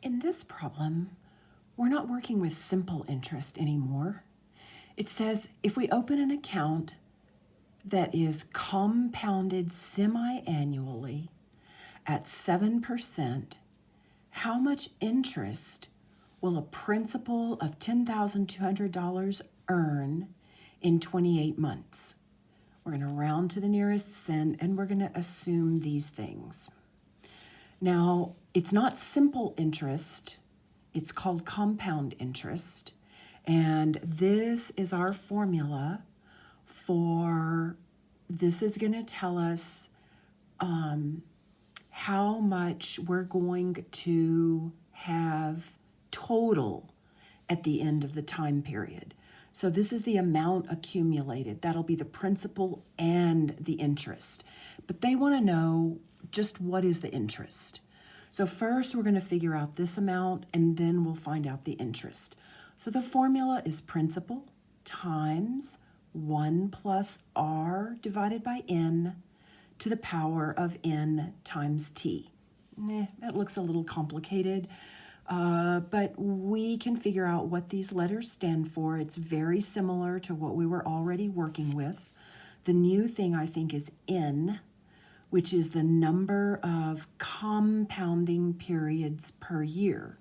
In this problem, we're not working with simple interest anymore. It says if we open an account that is compounded semi-annually at 7%, how much interest will a principal of $10,200 earn in 28 months? We're going to round to the nearest cent, and we're going to assume these things. Now, it's not simple interest. It's called compound interest. And this is our formula for, this is going to tell us how much we're going to have total at the end of the time period. So this is the amount accumulated. That'll be the principal and the interest. But they want to know just what is the interest. So first we're going to figure out this amount, and then we'll find out the interest. So the formula is principal times 1 plus r divided by n to the power of n times t. That looks a little complicated, but we can figure out what these letters stand for. It's very similar to what we were already working with. The new thing, I think, is n, which is the number of compounding periods per year.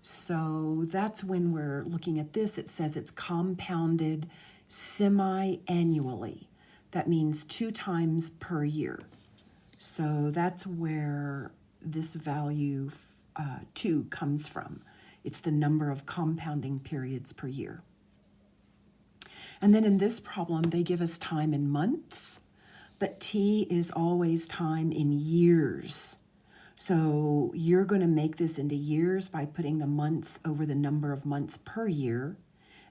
So that's when we're looking at this. It says it's compounded semi-annually. That means 2 times per year. So that's where this value 2 comes from. It's the number of compounding periods per year. And then in this problem, they give us time in months, but t is always time in years. So you're going to make this into years by putting the months over the number of months per year,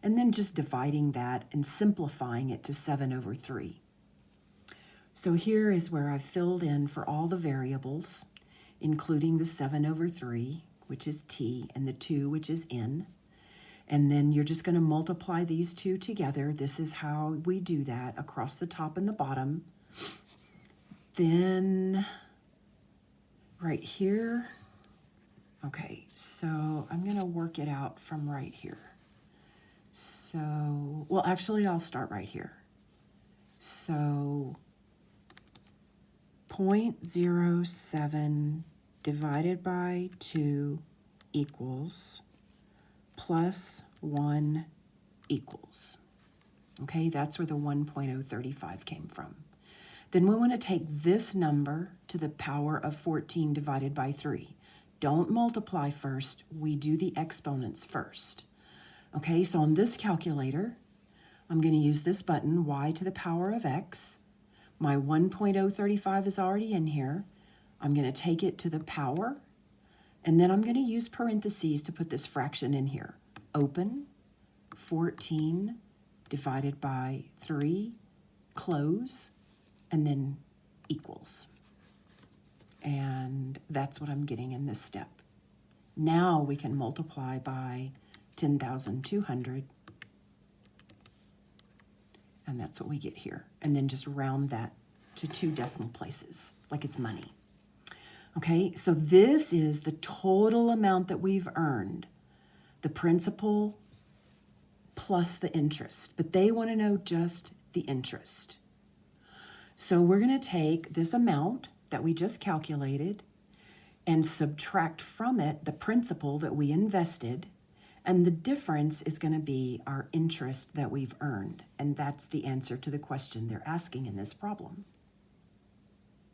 and then just dividing that and simplifying it to 7/3. So here is where I've filled in for all the variables, including the 7/3, which is t, and the 2, which is n. And then you're just going to multiply these two together. This is how we do that across the top and the bottom. Then right here, okay, so I'm going to work it out from right here. So, well, actually, I'll start right here. So 0.07 divided by 2 equals plus 1 equals. Okay, that's where the 1.035 came from. Then we want to take this number to the power of 14 divided by 3. Don't multiply first, we do the exponents first. Okay, so on this calculator, I'm going to use this button, y to the power of x. My 1.035 is already in here. I'm going to take it to the power, and then I'm going to use parentheses to put this fraction in here. Open, 14 divided by 3, close, and then equals. And that's what I'm getting in this step. Now we can multiply by 10,200, and that's what we get here. And then just round that to 2 decimal places, like it's money. Okay, so this is the total amount that we've earned, the principal plus the interest, but they want to know just the interest. So we're going to take this amount that we just calculated and subtract from it the principal that we invested, and the difference is going to be our interest that we've earned, and that's the answer to the question they're asking in this problem.